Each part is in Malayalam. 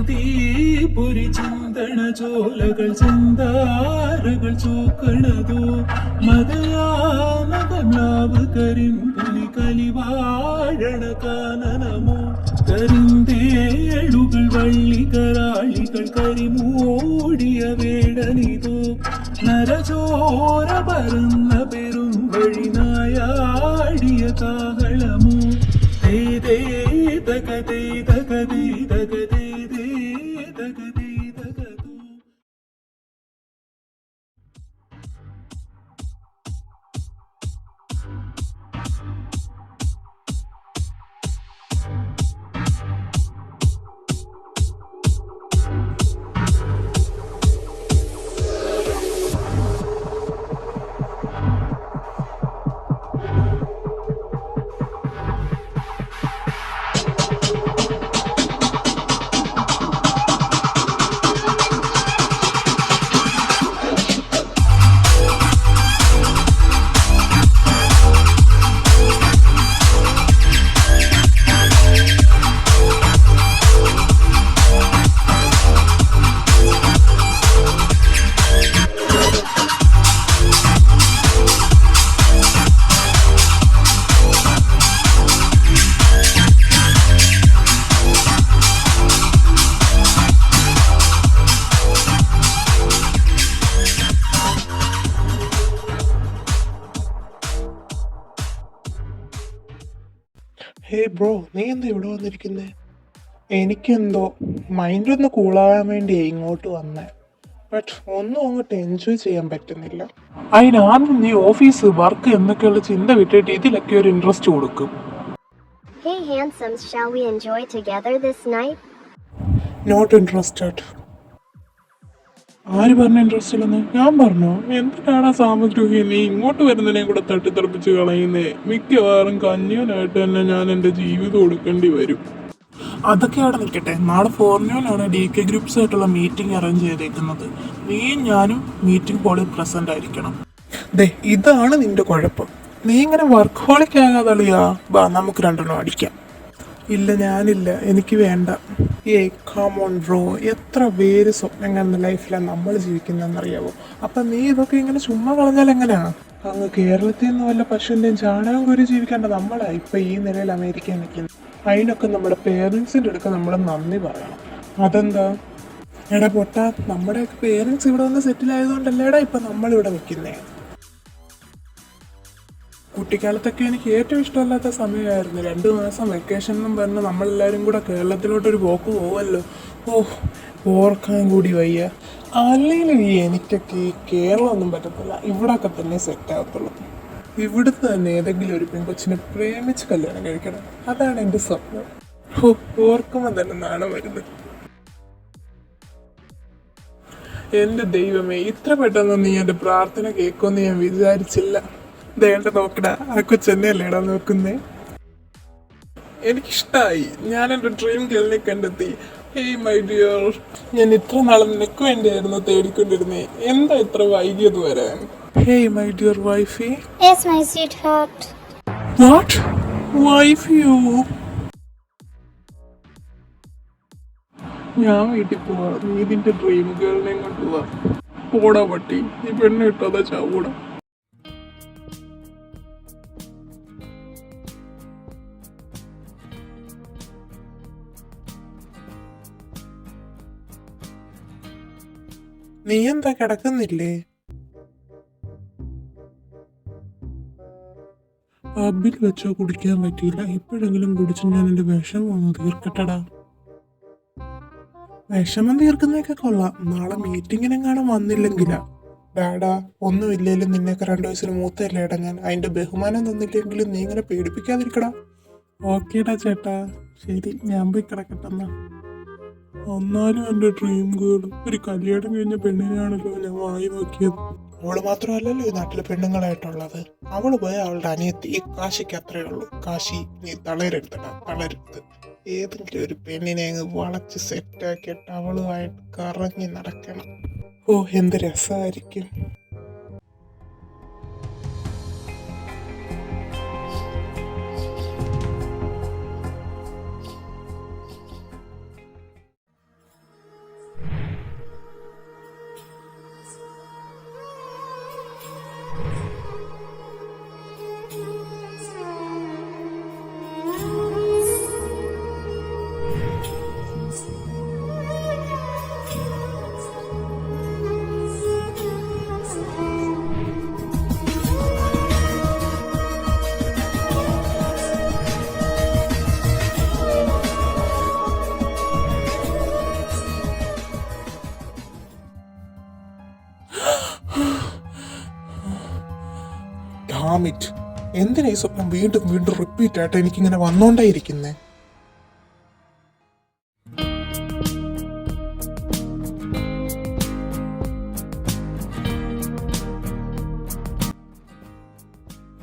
ചിന്തീപുരി ചിന്തണ ചോലകൾ ചിന്താരകൾ ചോക്കണതോ മതയാനകമ്യാവ് കരിമ്പുലി കലിവാഴണ കാനനമോ കരിന്തേളുകൾ വള്ളികരാളികൾ കരിമൂടിയ വേടനിതോ നരചോര പരന്ന പെരും വഴിനായാടിയ കാഹളമോ തേ തകതേ തകതേ തകതേ തകതേ തകതോ. ഹേ ബ്രോ, നീ എന്താ ഇവിടെ വന്നിരിക്കുന്നേ? എനിക്കെന്തോ മൈൻഡൊന്ന് കൂളാകാൻ വേണ്ടി ഇങ്ങോട്ട് വന്നേ, ബട്ട് ഒന്നും അങ്ങോട്ട് എൻജോയ് ചെയ്യാൻ പറ്റുന്നില്ല. അതിനാദ്യം നീ ഓഫീസ് വർക്ക് എന്നൊക്കെയുള്ള ചിന്ത വിട്ടിട്ട് ഇതിലൊക്കെ ഒരു ഇൻട്രസ്റ്റ് കൊടുക്കും. Hey handsomes, shall we enjoy together this night? Not interested. ആര് പറഞ്ഞ ഇൻട്രസ്റ്റ് ഇല്ലെന്ന്? ഞാൻ പറഞ്ഞോ? എന്തിനാണ് സാമദ്രോഹി നീ ഇങ്ങോട്ട് വരുന്നതിനെ കൂടെ തട്ടിത്തെറിപ്പിച്ച് കളയുന്നേ? മിക്കവാറും കന്യനായിട്ട് തന്നെ ഞാൻ എൻ്റെ ജീവിതം കൊടുക്കേണ്ടി വരും. അതൊക്കെ അവിടെ നിൽക്കട്ടെ, നാളെ ഫോർനൂനാണ് DK ഗ്രൂപ്പ്സ് ആയിട്ടുള്ള മീറ്റിംഗ് അറേഞ്ച് ചെയ്തേക്കുന്നത്. നീയും ഞാനും മീറ്റിംഗ് ഹോളിൽ പ്രസന്റ് ആയിരിക്കണം. ദേ, ഇതാണ് നിന്റെ കുഴപ്പം. നീ ഇങ്ങനെ വർക്ക് ഹോളിക്ക് ആകാതളിയാ. ബാ, നമുക്ക് രണ്ടെണ്ണം അടിക്കാം. ഇല്ല, ഞാനില്ല, എനിക്ക് വേണ്ട. കമോൺ ബ്രോ, എത്ര പേര് സ്വപ്നം കാണുന്ന ലൈഫിലാണ് നമ്മൾ ജീവിക്കുന്നതെന്നറിയാവോ? അപ്പം നീ ഇതൊക്കെ ഇങ്ങനെ ചുമ്മാ കളഞ്ഞാൽ എങ്ങനെയാ? അങ്ങ് കേരളത്തിൽ നിന്ന് വല്ല പശുവിൻ്റെയും ചാണകം കോരി ജീവിക്കേണ്ട നമ്മളാ ഇപ്പം ഈ നിലയിൽ അമേരിക്കയിൽ നിൽക്കുന്നത്. അതിനൊക്കെ നമ്മുടെ പേരൻസിൻ്റെ അടുക്ക നമ്മൾ നന്ദി പറയണം. അതെന്താ? എടാ പൊട്ടാ, നമ്മുടെയൊക്കെ പേരൻസ് ഇവിടെ വന്ന് സെറ്റിൽ ആയതുകൊണ്ടല്ലേടാ ഇപ്പം നമ്മളിവിടെ നിൽക്കുന്നേ. കുട്ടിക്കാലത്തൊക്കെ എനിക്ക് ഏറ്റവും ഇഷ്ടമല്ലാത്ത സമയമായിരുന്നു 2 മാസം വെക്കേഷൻ എന്നും പറഞ്ഞ് നമ്മളെല്ലാവരും കൂടെ കേരളത്തിലോട്ടൊരു പോക്ക് പോവല്ലോ. ഓർക്കാൻ കൂടി വയ്യ. അല്ലെങ്കിൽ എനിക്കൊക്കെ ഈ കേരളം ഒന്നും പറ്റത്തില്ല, ഇവിടൊക്കെ തന്നെ സെറ്റ് ആകത്തുള്ളൂ. ഇവിടുത്തെ തന്നെ ഏതെങ്കിലും ഒരു പെൺകൊച്ചിനെ പ്രേമിച്ച് കല്യാണം കഴിക്കണം, അതാണ് എൻ്റെ സ്വപ്നം. ഓർക്കുമ്പോൾ തന്നെ നാണം വരുന്നത്. എൻ്റെ ദൈവമേ, ഇത്ര പെട്ടെന്ന് നീ എൻ്റെ പ്രാർത്ഥന കേൾക്കുമെന്ന് ഞാൻ വിചാരിച്ചില്ല. ദേണ്ട നോക്കടാ, ആ കൊച്ചെന്നെയല്ലേടാ നോക്കുന്നേ. എനിക്കിഷ്ടായി, ഞാൻ എൻ്റെ ഡ്രീം ഗേളിനെ കണ്ടെത്തി. ഹേയ് മൈ ഡിയർ, ഞാൻ ഇത്ര നാളെ നിനക്ക് വേണ്ടിയായിരുന്നു തേടിക്കൊണ്ടിരുന്നേ. എന്താ ഇത്ര വൈകിയത് വരാൻ? Hey my dear wifey. Yes, my sweetheart. What? വൈഫിയോ? ഞാൻ വീട്ടിൽ പോവാ, നീ ഇതിന്റെ ഡ്രീം ഗേളിനെ കൊണ്ട് പോവാ. പോടാ പട്ടി, നീ പെണ്ണ് കിട്ടാതെ ചാവൂടാ. നീ എന്താ കിടക്കുന്നില്ലേ? പബ്ബിൽ വെച്ചോ കുടിക്കാൻ പറ്റിയില്ല, ഇപ്പോഴെങ്കിലും കുടിച്ച് ഞാൻ എൻ്റെ വിഷമം ഒന്ന് തീർക്കട്ടടാ. വിഷമം തീർക്കുന്നതൊക്കെ കൊള്ളാം, നാളെ മീറ്റിങ്ങിനെങ്ങാനും വന്നില്ലെങ്കിലാ. ഡാഡാ, ഒന്നുമില്ലേലും നിന്നെയൊക്കെ 2 വയസ്സിന് മൂത്തല്ലേടാ ഞാൻ. അതിൻ്റെ ബഹുമാനം തന്നില്ലെങ്കിലും നീ ഇങ്ങനെ പേടിപ്പിക്കാതിരിക്കടാ. ഓക്കേടാ ചേട്ടാ, ശരി, ഞാൻ പോയി കിടക്കട്ടെന്നാ. എന്നാലും എൻ്റെ ഡ്രീം ഗേൾ ഒരു കല്യാണം കഴിഞ്ഞ പെണ്ണിനാണല്ലോ ഞാൻ വാങ്ങി നോക്കിയത്. അവള് മാത്രമല്ലല്ലോ ഈ നാട്ടിലെ പെണ്ണുങ്ങളായിട്ടുള്ളത്. അവള് പോയ അവളുടെ അനിയത്തി. ഈ കാശിക്ക് അത്രേ ഉള്ളൂ. കാശി, നീ തളരരുതടാ, തളരരുത്. ഏതെങ്കിലും ഒരു പെണ്ണിനെ അങ്ങ് വളച്ച് സെറ്റാക്കിയിട്ട് അവളുമായിട്ട് കറങ്ങി നടക്കണം. എന്ത് രസമായിരിക്കും. ഡാമിറ്റ്, എന്തിനാ ഈ സ്വപ്നം വീണ്ടും വീണ്ടും റിപ്പീറ്റ് ആയിട്ട് എനിക്കിങ്ങനെ വന്നോണ്ടേയിരിക്കുന്നേ?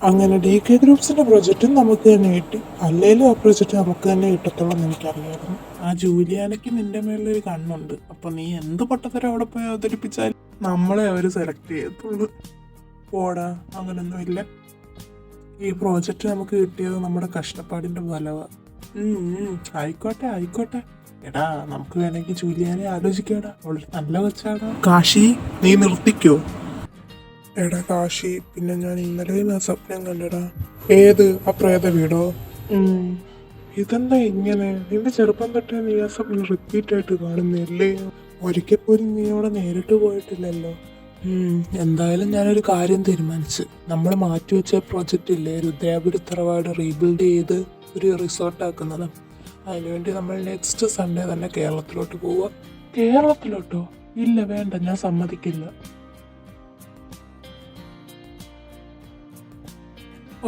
അങ്ങനെ DK ഗ്രൂപ്പ്സിന്റെ പ്രൊജക്റ്റും നമുക്ക് തന്നെ കിട്ടി. അല്ലേലും ആ പ്രൊജക്റ്റ് നമുക്ക് തന്നെ കിട്ടത്തുള്ളൂ എന്ന് എനിക്കറിയായിരുന്നു. ആ ജൂലിയാനയ്ക്ക് നിന്റെ മേളിലൊരു കണ്ണുണ്ട്. അപ്പൊ നീ എന്ത് പൊട്ടത്തരം അവിടെ പോയി അവതരിപ്പിച്ചാൽ നമ്മളെ അവര് സെലക്ട് ചെയ്യത്തുള്ളൂ. പോടാ, അങ്ങനൊന്നും ഇല്ല. ഈ പ്രോജക്റ്റ് നമുക്ക് കിട്ടിയത് നമ്മുടെ കഷ്ടപ്പാടിന്റെ ഫലവാ. ആയിക്കോട്ടെ ആയിക്കോട്ടെ. എടാ, നമുക്ക് വേണമെങ്കിൽ ജൂലിയാനെ ആലോചിക്കാടാ. അവള് നല്ല കൊച്ചാടാ. കാശി, നീ നിർത്തിക്കോ? എടാ കാശി, പിന്നെ ഞാൻ ഇന്നലെയും ആ സ്വപ്നം കണ്ടടാ. ഏത്? ആ പ്രേത വീടോ? ഇതെന്താ ഇങ്ങനെ? നിന്റെ ചെറുപ്പം തൊട്ടേ നീ ആ സ്വപ്നം റിപ്പീറ്റ് ആയിട്ട് കാണുന്നില്ലേ? ഒരിക്കൽ പോലും നീ അവിടെ നേരിട്ട് പോയിട്ടില്ലല്ലോ. എന്തായാലും ഞാനൊരു കാര്യം തീരുമാനിച്ചു. നമ്മൾ മാറ്റിവെച്ച പ്രോജക്റ്റ് ഇല്ലേ, രുദ്രാപുരി തറവാട് റീബിൽഡ് ചെയ്ത് ഒരു റിസോർട്ട് ആക്കുന്നത്. അതിനുവേണ്ടി നമ്മൾ നെക്സ്റ്റ് സൺഡേ തന്നെ കേരളത്തിലോട്ട് പോവുക. കേരളത്തിലോട്ടോ? ഇല്ല, വേണ്ട, ഞാൻ സമ്മതിക്കില്ല.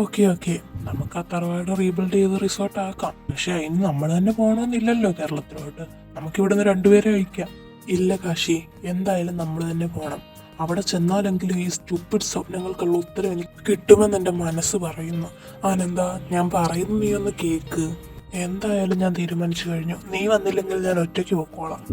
ഓക്കെ, നമുക്ക് ആ തറവാട് റീബിൽഡ് ചെയ്ത് റിസോർട്ട് ആക്കാം. പക്ഷെ അതിന് നമ്മൾ തന്നെ പോകണമെന്നില്ലല്ലോ കേരളത്തിലോട്ട്. നമുക്കിവിടുന്ന് രണ്ടുപേരെ അയക്കാം. ഇല്ല കാശി, എന്തായാലും നമ്മൾ തന്നെ പോകണം. അവിടെ ചെന്നാലെങ്കിലും ഈ സ്റ്റുപ്പിഡ് സ്വപ്നങ്ങൾക്കുള്ള ഉത്തരം എനിക്ക് കിട്ടുമെന്ന് എൻ്റെ മനസ്സ് പറയുന്നു. ആനന്ദ, ഞാൻ പറയുന്നു, നീ ഒന്ന് കേക്ക്. എന്തായാലും ഞാൻ തീരുമാനിച്ചു കഴിഞ്ഞു. നീ വന്നില്ലെങ്കിൽ ഞാൻ ഒറ്റയ്ക്ക് പോയിക്കോളാം.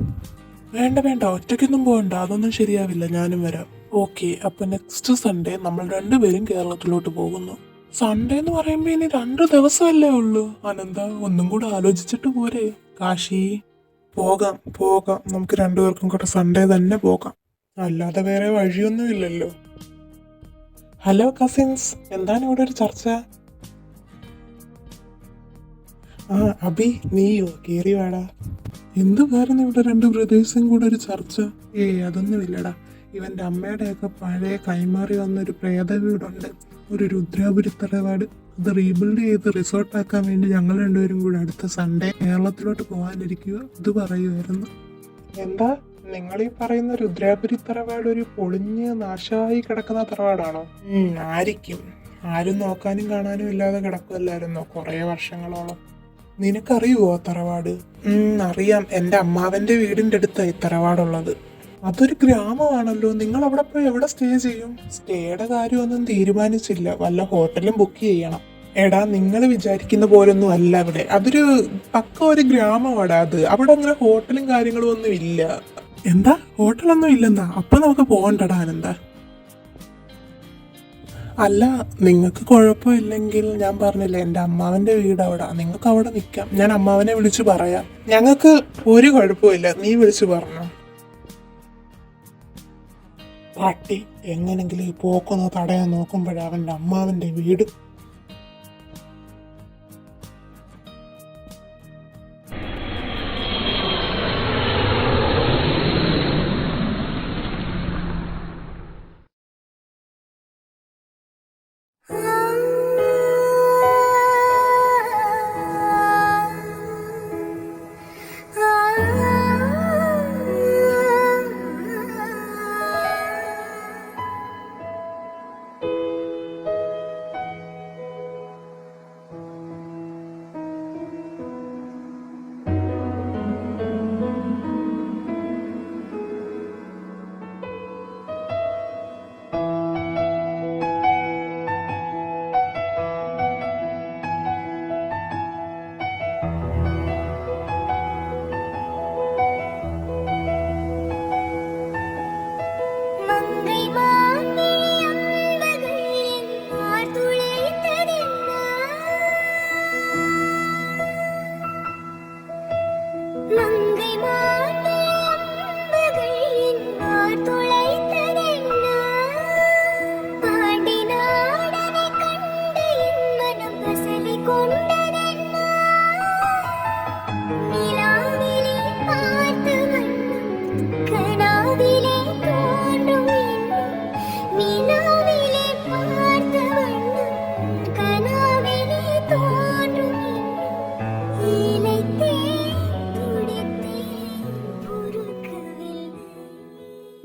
വേണ്ട, ഒറ്റയ്ക്കൊന്നും പോകണ്ട, അതൊന്നും ശരിയാവില്ല, ഞാനും വരാം. ഓക്കെ, അപ്പൊ നെക്സ്റ്റ് സൺഡേ നമ്മൾ രണ്ടുപേരും കേരളത്തിലോട്ട് പോകുന്നു. സൺഡേ എന്ന് പറയുമ്പോ ഇനി 2 ദിവസമല്ലേ ഉള്ളൂ. ആനന്ദ, ഒന്നും കൂടെ ആലോചിച്ചിട്ട് പോരെ? കാശി, പോകാം, നമുക്ക് രണ്ടുപേർക്കും കൂടെ സൺഡേ തന്നെ പോകാം. അല്ലാതെ വേറെ വഴിയൊന്നും ഇല്ലല്ലോ. ഹലോ കസിൻസ്, എന്താണ് ഇവിടെ ഒരു ചർച്ച? അബി, നീയോ? കേറി വാടാ. എന്ത് കാരണം ഇവിടെ 2 ബ്രദേഴ്സും കൂടെ ഒരു ചർച്ച? അതൊന്നുമില്ലടാ. ഇവന്റെ അമ്മയുടെയൊക്കെ പഴയ കൈമാറി വന്നൊരു പ്രേത വീടുണ്ട്, ഒരു രുദ്രാപുരി തറവാട്. അത് റീബിൽഡ് ചെയ്ത് റിസോർട്ടാക്കാൻ വേണ്ടി ഞങ്ങൾ രണ്ടുപേരും കൂടെ അടുത്ത സൺഡേ കേരളത്തിലോട്ട് പോകാനിരിക്കുക. ഇത് പറയുമായിരുന്നു. എന്താ നിങ്ങൾ ഈ പറയുന്ന രുദ്രാപുരി തറവാട് ഒരു പൊളിഞ്ഞ് നാശമായി കിടക്കുന്ന തറവാടാണോ? ആയിരിക്കും. ആരും നോക്കാനും കാണാനും ഇല്ലാതെ കിടക്കുമല്ലായിരുന്നോ കുറെ വർഷങ്ങളോളം. നിനക്കറിയുവോ ആ തറവാട്? അറിയാം. എൻ്റെ അമ്മാവന്റെ വീടിന്റെ അടുത്തായി തറവാടുള്ളത്. അതൊരു ഗ്രാമമാണല്ലോ. നിങ്ങൾ അവിടെ പോയി എവിടെ സ്റ്റേ ചെയ്യും? സ്റ്റേയുടെ കാര്യമൊന്നും തീരുമാനിച്ചില്ല. വല്ല ഹോട്ടലും ബുക്ക് ചെയ്യണം. എടാ, നിങ്ങൾ വിചാരിക്കുന്ന പോലൊന്നും അല്ല അവിടെ. അതൊരു പക്ക ഒരു ഗ്രാമമാണ് അത്. അവിടെ അങ്ങനെ ഹോട്ടലും കാര്യങ്ങളും ഒന്നും ഇല്ല. എന്താ, ഹോട്ടലൊന്നും ഇല്ലെന്നാ? അപ്പൊ നമുക്ക് പോകണ്ടടാ ആനന്ദ. അല്ല, നിങ്ങൾക്ക് കുഴപ്പമില്ലെങ്കിൽ ഞാൻ പറഞ്ഞില്ലേ, എൻ്റെ അമ്മാവന്റെ വീട് അവിടെ. നിങ്ങൾക്ക് അവിടെ നിൽക്കാം. ഞാൻ അമ്മാവനെ വിളിച്ചു പറയാം. ഞങ്ങൾക്ക് ഒരു കുഴപ്പമില്ല, നീ വിളിച്ചു പറഞ്ഞോ. പാട്ടി എങ്ങനെങ്കിലും ഈ പോക്കൊന്ന് തടയാൻ നോക്കുമ്പോഴാണ് അവൻ്റെ അമ്മാവന്റെ വീട്.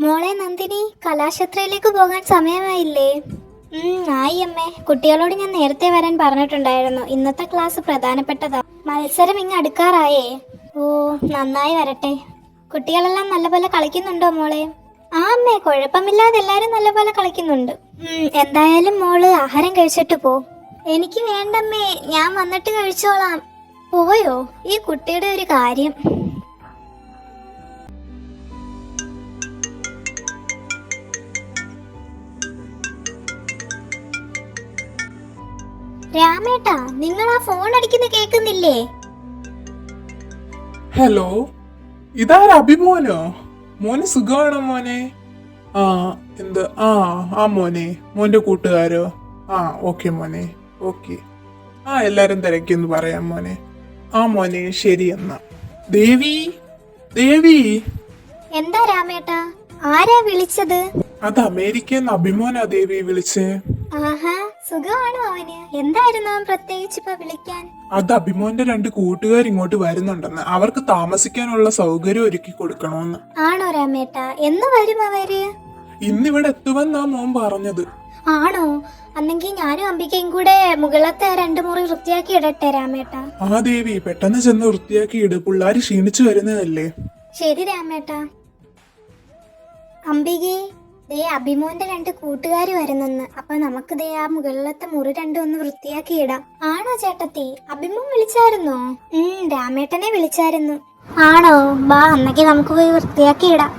മോളെ നന്ദിനി, കലാക്ഷേത്രയിലേക്ക് പോകാൻ സമയമായില്ലേ? ആയി അമ്മേ. കുട്ടികളോട് ഞാൻ നേരത്തെ വരാൻ പറഞ്ഞിട്ടുണ്ടായിരുന്നു. ഇന്നത്തെ ക്ലാസ് പ്രധാനപ്പെട്ടതാ. മത്സരം ഇങ്ങ് അടുക്കാറായേ. ഓ, നന്നായി വരട്ടെ. കുട്ടികളെല്ലാം നല്ലപോലെ കളിക്കുന്നുണ്ടോ മോളെ? ആ അമ്മേ, കുഴപ്പമില്ലാതെ എല്ലാരും നല്ലപോലെ കളിക്കുന്നുണ്ട്. എന്തായാലും മോള് ആഹാരം കഴിച്ചിട്ട് പോ. എനിക്ക് വേണ്ടമ്മേ, ഞാൻ വന്നിട്ട് കഴിച്ചോളാം. പോയോ? ഈ കുട്ടിയുടെ ഒരു കാര്യം. രാമേട്ടാ, നിങ്ങൾ ആ ഫോൺ അടിക്കുന്ന കേൾക്കുന്നില്ലേ? ഹലോ, ഇതാരാ? അഭിമോനോ? മോന് സുഖമാണോ മോനെ? ആ എന്ത്? ആ മോനെ, മോന്റെ കൂട്ടുകാരോ? ആ ഓക്കെ മോനെ, ഓക്കെ. ആ എല്ലാരും തിരക്കിന്ന് പറയാം മോനെ. ആ മോനെ, ശരി എന്നാ. ദേവി, ദേവി. എന്താ രാമേട്ടാ, ആരാ വിളിച്ചത്? അത് അമേരിക്കന്ന് അഭിമോനാ ദേവി വിളിച്ചേ. ആഹാ, സുഖമാണോ അവന്? എന്തായിരുന്നു അവൻ പ്രത്യേകിച്ച് ഇപ്പൊ വിളിക്കാൻ? അത് അഭിമോന്റെ 2 കൂട്ടുകാർ ഇങ്ങോട്ട് വരുന്നുണ്ടെന്ന്. അവർക്ക് താമസിക്കാനുള്ള സൗകര്യം ഒരുക്കി കൊടുക്കണോന്ന്. ആണോ രാമേട്ടാ? എന്ന് വരും അവര്? ഇന്നിവിടെ എത്തുമെന്നാ മോൻ പറഞ്ഞത്. ആണോ? അന്നെങ്കിൽ ഞാനും അംബികയും കൂടെ മുകളിലത്തെ 2 മുറി വൃത്തിയാക്കി ഇടട്ടെ രാമേട്ടാ. ആ ദേവി, പെട്ടെന്ന് ചെന്ന് വൃത്തിയാക്കി ഇട്. പിള്ളേര് ക്ഷീണിച്ചു വരുന്നതല്ലേ. ശരി രാമേട്ടാ. അംബികേ, ദേ അഭിമോന്റെ 2 കൂട്ടുകാര് വരുന്നെന്ന്. അപ്പൊ നമുക്ക് ദേ ആ മുകളിലത്തെ മുറി 2 ഒന്ന് വൃത്തിയാക്കി ഇടാം. ആണോ ചേട്ടത്തി? അഭിമോൻ വിളിച്ചായിരുന്നോ? രാമേട്ടനെ വിളിച്ചായിരുന്നു. ആണോ? ബാ, അന്നെങ്കിൽ നമുക്ക് പോയി വൃത്തിയാക്കി ഇടാം.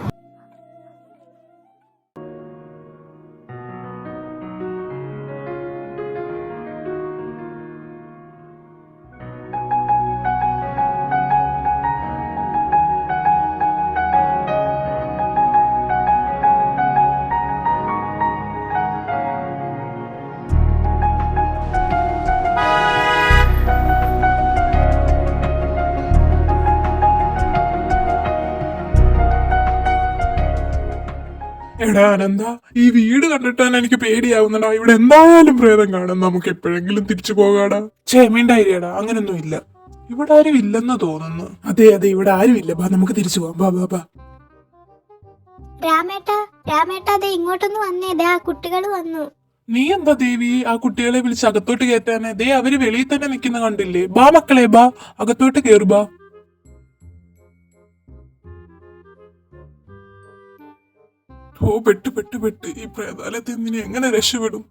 എടാ അനന്ത, ഈ വീട് കണ്ടിട്ടാണ് എനിക്ക് പേടിയാവുന്നടാ. ഇവിടെ എന്തായാലും പ്രേതം കാണും. നമുക്ക് എപ്പോഴെങ്കിലും തിരിച്ചു പോകാടാ. ചേമീണ്ടായിരിക്കടാ, അങ്ങനൊന്നും ഇല്ല. ഇവിടെ ആരും ഇല്ലെന്ന് തോന്നുന്നു. അതെ അതെ, ഇവിടെ ആരും ഇല്ല. ബാ, നമുക്ക് തിരിച്ചു പോവാം. ബാ ബാ ബാ. രാമേട്ടാ, രാമേട്ടാ, ദേ ഇങ്ങോട്ടൊന്ന് വന്നേ. ദേ ആ കുട്ടികൾ വന്നു. നീ എന്താ ദേവി ആ കുട്ടികളെ വിളിച്ച് അകത്തോട്ട് കയറ്റാനെ? ദേ അവര് വെളിയിൽ തന്നെ നിൽക്കുന്ന കണ്ടില്ലേ? ബാ മക്കളെ, ബാ അകത്തോട്ട് കേറു. ബാ. ഓ, പെട്ട് ഈ പ്രേതാലയത്തിൽ നിന്ന് എങ്ങനെ രക്ഷപ്പെടും?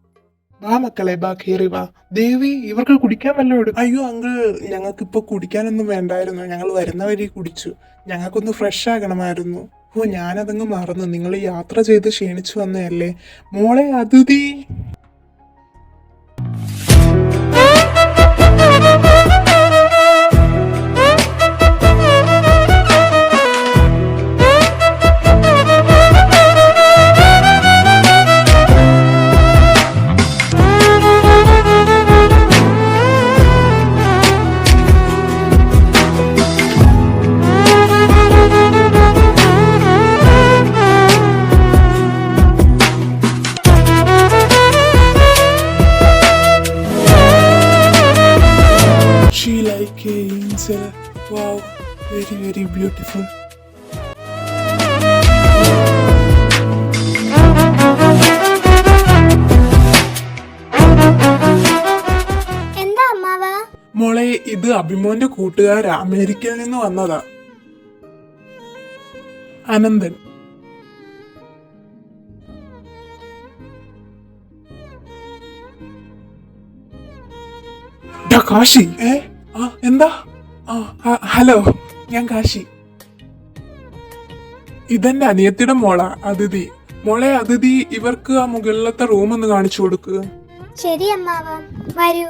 വാ മക്കളെ, ബാ കേറി വാ. ദേവി, ഇവർക്ക് കുടിക്കാൻ വല്ലതും എടുക്കും? അയ്യോ അങ്കിൾ, ഞങ്ങൾക്കിപ്പോ കുടിക്കാനൊന്നും വേണ്ടായിരുന്നു. ഞങ്ങൾ വരുന്ന വഴി കുടിച്ചു. ഞങ്ങൾക്കൊന്ന് ഫ്രഷ് ആകണമായിരുന്നു. ഓ, ഞാനതങ്ങ് മറന്നു. നിങ്ങൾ യാത്ര ചെയ്ത് ക്ഷീണിച്ചു വന്നതല്ലേ. മോളെ അതിഥി. She like a angel. Wow, very very beautiful. എന്താ അമ്മാവാ? മോളെ, ഇത് അഭിമോന്റെ കൂട്ടുകാരാ. അമേരിക്കയിൽ നിന്ന് വന്നതാ. അനന്തൻ. കാശി. എന്താ? ഹലോ, ഞാൻ കാശി. ഇതെന്റെ അനിയത്തിയുടെ മോളാ അതിഥി. മോളെ അതിഥി, ഇവർക്ക് ആ മുകളിലത്തെ റൂം ഒന്ന് കാണിച്ചു കൊടുക്കുക. ശരി അമ്മാവാ, വരൂ.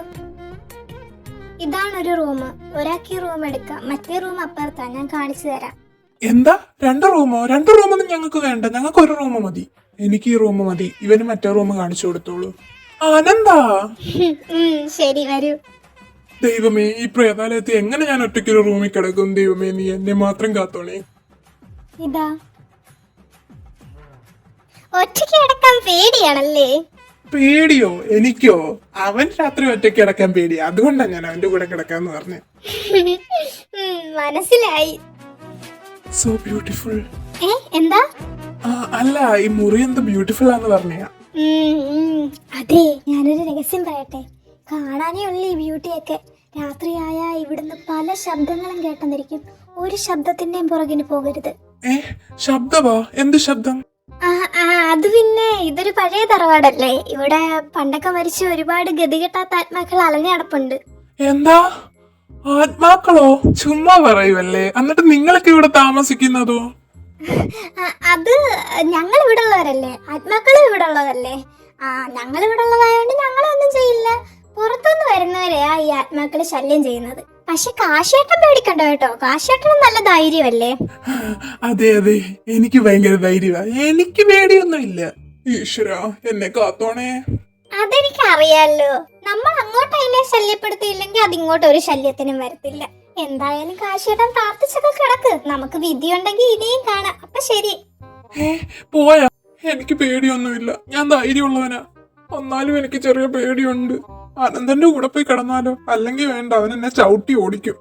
ഇതാണൊരു റൂം. ഒരാൾക്ക് ഈ റൂം എടുക്കാം. മറ്റേ റൂം അപ്പുറത്താ, ഞാൻ കാണിച്ചു തരാം. എന്താ? 2 റൂമോ? 2 റൂമൊന്നും ഞങ്ങൾക്ക് വേണ്ട. ഞങ്ങൾക്ക് 1 റൂം മതി. എനിക്ക് ഈ റൂം മതി. ഇവന് മറ്റേ റൂം കാണിച്ചു കൊടുത്തോളൂ. ആനന്ദാ. ശരി, വരൂ. ദൈവമേ, ഈ പ്രേതാലയത്തിൽ എങ്ങനെ ഞാൻ ഒറ്റയ്ക്കൊരു റൂമിൽ കിടക്കും? ദൈവമേ, നീ എന്നെ മാത്രം കാത്തോണേ. ഇതാ. ഒറ്റയ്ക്ക് കിടക്കാൻ പേടിയാണല്ലേ? പേടിയോ? എനിക്കോ? അവൻ രാത്രി ഒറ്റയ്ക്ക് കിടക്കാൻ പേടിയാ. അതുകൊണ്ടാണ് ഞാൻ അവന്റെ കൂടെ കിടക്കാന്ന് പറഞ്ഞേ. മനസ്സിലായി. So beautiful. എന്താ? അല്ല, ഈ മുറി എന്ത് ബ്യൂട്ടിഫുൾ ആന്ന് പറഞ്ഞ. അതെ, ഞാനൊരു രഹസ്യം പറയട്ടെ. കാണാനേ ഉള്ളു ഈ ബ്യൂട്ടിയൊക്കെ. രാത്രിയായ ഇവിടുന്ന് പല ശബ്ദങ്ങളും കേട്ടെന്നിരിക്കും. ഒരു ശബ്ദത്തിന്റെയും പുറകിന് പോകരുത്. ശബ്ദവാ? എന്ത് ശബ്ദം? അത് പിന്നെ ഇതൊരു പഴയ തറവാടല്ലേ. ഇവിടെ പണ്ടൊക്കെ മരിച്ച ഒരുപാട് ഗതികെട്ടാത്ത ആത്മാക്കൾ അലഞ്ഞടപ്പുണ്ട്. എന്താ? ആത്മാക്കളോ? ചുമ്മാ പറയുമല്ലേ. എന്നിട്ട് നിങ്ങളൊക്കെ ഇവിടെ താമസിക്കുന്നതോ? അത് ഞങ്ങൾ ഇവിടെ ഉള്ളവരല്ലേ, ആത്മാക്കളും ഇവിടെ ഉള്ളതല്ലേ. ഞങ്ങൾ ഇവിടെ ഉള്ളതായോണ്ട് ഞങ്ങളൊന്നും ചെയ്യില്ല. പുറത്തുനിന്ന് വരുന്നവരെയാ ഈ ആത്മാക്കള് ശല്യം ചെയ്യുന്നത്. പക്ഷെ കാശേട്ടൻ പേടിക്കണ്ട കേട്ടോ, കാശേട്ടന് നല്ല ധൈര്യമല്ലേ. അതെ അതെ, എനിക്ക് ഭയങ്കര ധൈര്യമാ. എനിക്ക് പേടിയൊന്നുമില്ല. ഈശ്വരാ, എന്നെ കാത്തോണേ. അതെനിക്ക് അറിയാലോ. നമ്മൾ അങ്ങോട്ട് അതിനെ ശല്യപ്പെടുത്തിയില്ലെങ്കിൽ അതിങ്ങോട്ട് ഒരു ശല്യത്തിനും വരത്തില്ല. എന്തായാലും കാശേട്ടൻ പ്രാർത്ഥിച്ചൊക്കെ കിടക്ക്. നമുക്ക് വിധിയുണ്ടെങ്കിൽ ഇനിയും കാണാം. അപ്പൊ ശരി. പോയാ? എനിക്ക് പേടിയൊന്നുമില്ല, ഞാൻ ധൈര്യമുള്ളവനാ. എന്നാലും എനിക്ക് ചെറിയ പേടിയുണ്ട്. അനന്തന്റെ കൂടെ പോയി കിടന്നാലോ? അല്ലെങ്കിൽ വേണ്ട, അവൻ എന്നെ ചവിട്ടി ഓടിക്കും.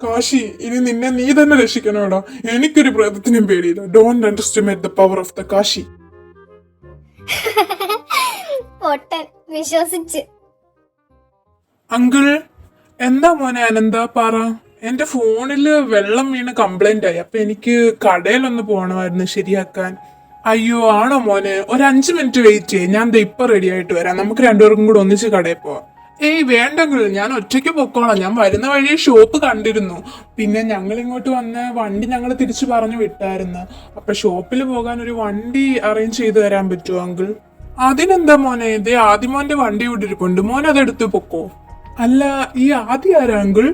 കാശി, ഇനി നിന്നെ നീ തന്നെ രക്ഷിക്കണോടാ. എനിക്കൊരു പ്രേതത്തിനും പേടിയില്ല. Don't underestimate the power of the Kashi. പൊട്ടൻ വിശ്വസിച്ച്. അങ്കിൾ, എന്താ മോനെ അനന്ത പറ. എന്റെ ഫോണില് വെള്ളം വീണ് കംപ്ലൈന്റ് ആയി. അപ്പൊ എനിക്ക് കടയിലൊന്ന് പോകണമായിരുന്നു ശരിയാക്കാൻ. അയ്യോ ആണോ മോനെ? ഒരു 5 മിനിറ്റ് വെയിറ്റ് ചെയ്യ്, ഞാൻ ഇപ്പൊ റെഡി ആയിട്ട് വരാം. നമുക്ക് രണ്ടുപേർക്കും കൂടെ ഒന്നിച്ച് കടയിൽ പോവാം. ഏയ് വേണ്ടെങ്കിൽ, ഞാൻ ഒറ്റയ്ക്ക് പൊക്കോളാം. ഞാൻ വരുന്ന വഴി ഷോപ്പ് കണ്ടിരുന്നു. പിന്നെ ഞങ്ങൾ ഇങ്ങോട്ട് വന്ന വണ്ടി ഞങ്ങൾ തിരിച്ചു പറഞ്ഞു വിട്ടായിരുന്നു. അപ്പൊ ഷോപ്പിൽ പോകാൻ ഒരു വണ്ടി അറേഞ്ച് ചെയ്ത് തരാൻ പറ്റുമോ അങ്കിൾ? അതിനെന്താ മോനെ, ഇതേ ആദിമോന്റെ വണ്ടി ഇവിടെ ഇരിപ്പുണ്ട്. മോൻ അതെടുത്ത് പൊക്കോ. അല്ല, ഈ ആദ്യ ആരാ അങ്കിൾ?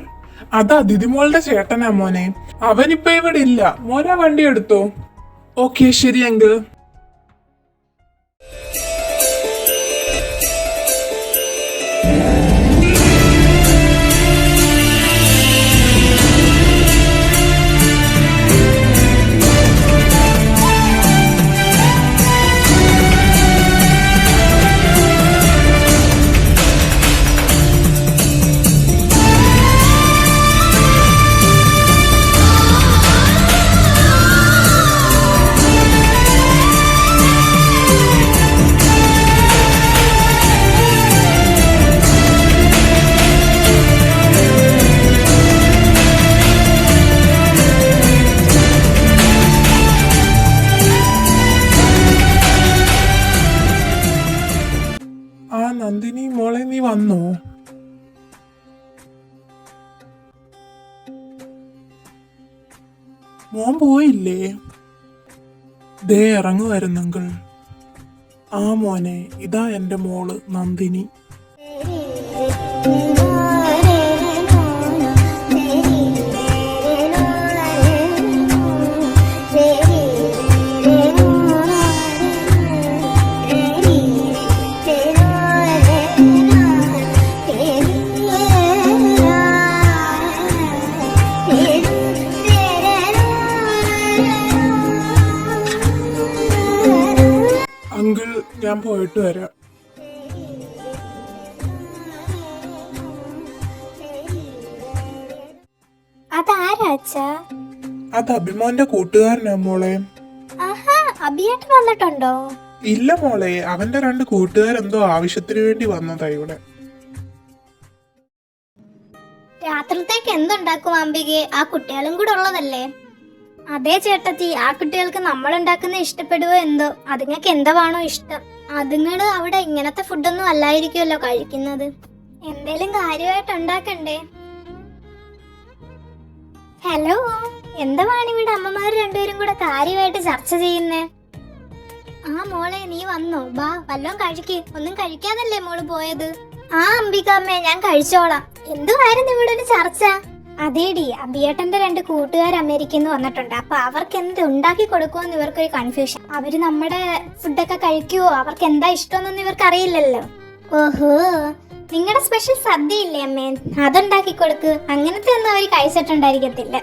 അത് അതിഥിമോളുടെ ചേട്ടനാ മോനെ. അവനിപ്പോ ഇവിടെ ഇല്ല. മോനാ വണ്ടി എടുത്തോ. ഓക്കെ ശരി അങ്കിൾ. നന്ദിനി മോളെ, നീ വന്നോ? മോൻ പോയില്ലേ? ദേ ഇറങ്ങുവായിരുന്നെങ്കിൽ. ആ മോനെ, ഇതാ എന്റെ മോള് നന്ദിനി. അങ്കിൾ, ഞാൻ പോയിട്ട് വരാം. അതാരാ അച്ഛാ? അത് അഭിമോന്റെ കൂട്ടുകാരനാ മോളെ. ആഹാ, അഭിയേട്ടൻ വന്നിട്ടുണ്ടോ? ഇല്ല മോളെ, അവന്റെ 2 കൂട്ടുകാരെന്തോ ആവശ്യത്തിന് വേണ്ടി വന്നതാ ഇവിടെ. രാത്രിത്തേക്ക് എന്തുണ്ടാക്കും അംബികെ? ആ കുട്ടികളും കൂടെ ഉള്ളതല്ലേ. അതേ ചേട്ടത്തി, ആ കുട്ടികൾക്ക് നമ്മൾ ഉണ്ടാക്കുന്ന ഇഷ്ടപ്പെടുവോ എന്തോ. അതുങ്ങൾക്ക് എന്താണോ ഇഷ്ടം. അതുങ്ങള് അവിടെ ഇങ്ങനത്തെ ഫുഡൊന്നും അല്ലായിരിക്കുമല്ലോ കഴിക്കുന്നത്. എന്തേലും കാര്യമായിട്ട് ഉണ്ടാക്കണ്ടേ? ഹലോ, എന്താണ് ഇവിടെ അമ്മമാർ രണ്ടുപേരും കൂടെ കാര്യമായിട്ട് ചർച്ച ചെയ്യുന്നേ? ആ മോളെ, നീ വന്നോ? ബാ, വല്ലോം കഴിക്ക്. ഒന്നും കഴിക്കാതല്ലേ മോള് പോയത്? ആ അംബികാമ്മേ, ഞാൻ കഴിച്ചോളാം. എന്തുവായിരുന്നു ഇവിടെ ഒരു ചർച്ച? അതേടി, അബിയേട്ടന്റെ 2 കൂട്ടുകാർ അമേരിക്കയിൽ നിന്ന് വന്നിട്ടുണ്ട്. അപ്പൊ അവർക്ക് എന്ത് ഉണ്ടാക്കി കൊടുക്കുമെന്ന് ഇവർക്കൊരു കൺഫ്യൂഷൻ. അവര് നമ്മുടെ ഫുഡൊക്കെ കഴിക്കുവോ, അവർക്ക് എന്താ ഇഷ്ടമെന്നൊന്നും ഇവർക്ക് അറിയില്ലല്ലോ. ഓഹോ, നിങ്ങളുടെ സ്പെഷ്യൽ സദ്യ ഇല്ലേ അമ്മേ, അതുണ്ടാക്കി കൊടുക്ക്. അങ്ങനത്തെ ഒന്നും അവർ കഴിച്ചിട്ടുണ്ടായിരിക്കത്തില്ല.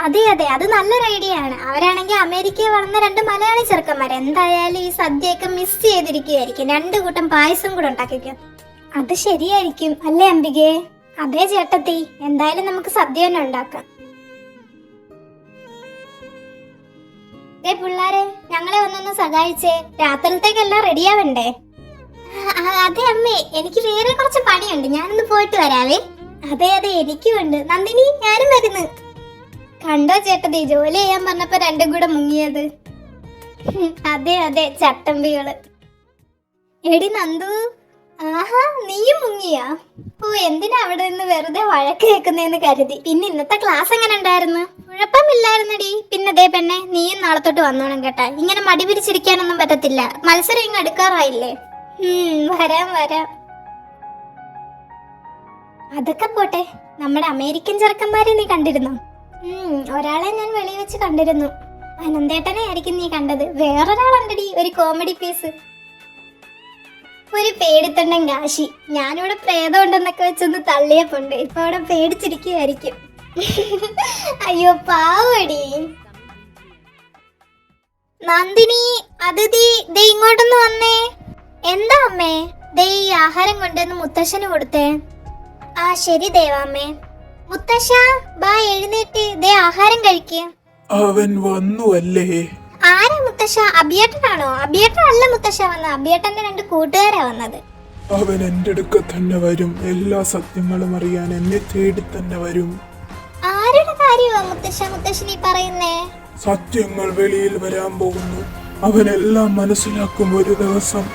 അതെ അതെ, അത് നല്ലൊരു ഐഡിയ ആണ്. അവരാണെങ്കിൽ അമേരിക്കയിൽ വളർന്ന 2 മലയാളി ചെറുക്കന്മാർ. എന്തായാലും ഈ സദ്യയൊക്കെ മിസ് ചെയ്തിരിക്കുകയായിരിക്കും. 2 കൂട്ടം പായസം കൂടെ ഉണ്ടാക്കിക്കോ. അത് ശരിയായിരിക്കും അല്ലേ അംബികേ? അതെ ചേട്ടത്തി, എന്തായാലും നമുക്ക് സദ്യ തന്നെ ഉണ്ടാക്കാം. പിള്ളാരെ, ഞങ്ങളെ ഒന്നൊന്ന് സഹായിച്ചേ. രാത്രിത്തേക്കെല്ലാം റെഡിയാവണ്ടേ? അതെ അമ്മേ, എനിക്ക് വേറെ കുറച്ച് പണിയുണ്ട്, ഞാനൊന്ന് പോയിട്ട് വരാവേ. അതെ അതെ, എനിക്കുമുണ്ട്. നന്ദിനി, ഞാനും വരുന്നു. കണ്ടോ ചേട്ടത്തി, ജോലി ചെയ്യാൻ പറഞ്ഞപ്പോ രണ്ടും കൂടെ മുങ്ങിയത്. അതെ അതെ, ചട്ടമ്പികള്. എടി നന്ദു, ആഹാ നീയും മുങ്ങിയാ? ഓ, എന്തിനാ അവിടെ നിന്ന് വെറുതെ വഴക്ക് കേൾക്കുന്നേന്ന് കരുതി. പിന്നെ ഇന്നത്തെ ക്ലാസ് എങ്ങനെ ഉണ്ടായിരുന്നു? കുഴപ്പമില്ലായിരുന്നടി. പിന്നെ ദേ പെണ്ണെ, നീയും നാളെ തൊട്ട് വന്നോണം കേട്ടാ. ഇങ്ങനെ മടി പിരിച്ചിരിക്കാനൊന്നും പറ്റത്തില്ല. മത്സരം ഇങ്ങ് അടുക്കാറായില്ലേ. വരാം വരാം. അതൊക്കെ പോട്ടെ, നമ്മുടെ അമേരിക്കൻ ചെറുക്കന്മാരെ നീ കണ്ടിരുന്നോ? ഒരാളെ ഞാൻ വെളിയിൽ വെച്ച് കണ്ടിരുന്നു. അനന്തേട്ടനെ ആയിരിക്കും നീ കണ്ടത്. വേറൊരാളുണ്ടടി, ഒരു കോമഡി പീസ്, ഒരു പേടിത്തൊണ്ടൻ കാശി. ഞാനിവിടെ പ്രേതം ഉണ്ടെന്നൊക്കെ വെച്ചൊന്ന് തള്ളിയപ്പോണ്ട് ഇപ്പൊ അവിടെ പേടിച്ചിരിക്കുമായിരിക്കും. അയ്യോ പാവടി. നന്ദിനി, അതിഥി, ദേ ഇങ്ങോട്ടൊന്ന് വന്നേ. എന്താ അമ്മേ? ദേ ഈ ആഹാരം കൊണ്ടുവന്ന് മുത്തശ്ശന് കൊടുത്തേ. ആ ശരി ദേവാമ്മേ. മുത്തശ്ശ ബാ, എഴുന്നേറ്റ് ദേ ആഹാരം കഴിക്കുക. അവൻ വന്നു അല്ലേ? ആരാ മുത്തശ്ശ? അഭിയേട്ടനാണോ? അഭിയേട്ടനല്ല മുത്തശ്ശ വന്നത്, അഭിയേട്ടന്റെ 2 കൂട്ടുകാരാ വന്നത്. അവൻ എന്റെ അടുക്ക തന്നെ വരും. എല്ലാ സത്യങ്ങളും അറിയാൻ എന്നെ തേടി തന്നെ വരും. ആരുടെ കാര്യമാ മുത്തശ്ശനി പറയുന്നേ? സത്യങ്ങൾ വെളിയിൽ വരാൻ പോകുന്നു. അവനെല്ലാം മനസ്സിലാക്കും ഒരു ദിവസം.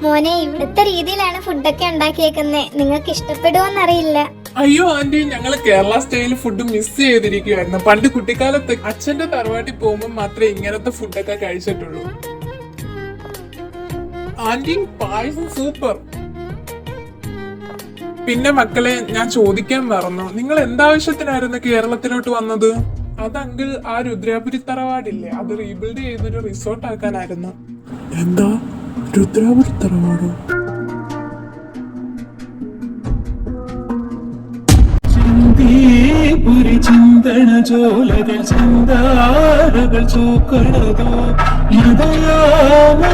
മോനെ, ഇവിടുത്തെ രീതിയിലാണ് ഫുഡൊക്കെ ഉണ്ടാക്കിയേക്കുന്നേ. നിങ്ങൾക്ക് ഇഷ്ടപ്പെടുവോന്നറിയില്ല. അയ്യോ ആന്റി, ഞങ്ങള് കേരള സ്റ്റൈൽ ഫുഡ് മിസ് ചെയ്തിരിക്കുവായിരുന്നു. പണ്ട് കുട്ടിക്കാലത്ത് അച്ഛന്റെ തറവാട്ടിൽ പോകുമ്പോൾ മാത്രമേ ഇങ്ങനത്തെ ഫുഡൊക്കെ കഴിച്ചിട്ടുള്ളൂ. ആന്റി, പായസം സൂപ്പർ. പിന്നെ മക്കളെ, ഞാൻ ചോദിക്കാൻ മറന്നു, നിങ്ങൾ എന്താവശ്യത്തിനായിരുന്നു കേരളത്തിലോട്ട് വന്നത്? അത് അങ്കിൾ, ആ രുദ്രാപുരി തറവാടില്ലേ, അത് റീബിൽഡ് ചെയ്തൊരു റിസോർട്ട് ആക്കാനായിരുന്നു. എന്താ രുദ്രാപുരി തറവാടോ? പുരി ചിന്തന ജോലകൾ ചിന്താരകൾ ചൂക്കണതോ യദയാമകനാവ്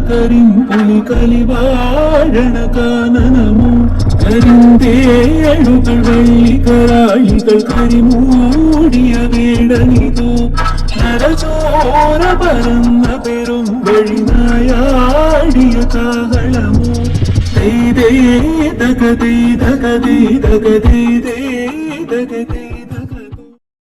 കരിമ്പുലി കലിവാഴണ കാനനമോ കരിന്തേഴുകൾ വെള്ളിക്കരാളികൾ കരിമൂടിയ വേടനിതോ നരചോര പരന്ന പെരും വെളിനായാടിയ കാഹളമോ ദൈതേ ദഗ ദൈ ദഗ ദൈ ദഗ ദൈ ദേ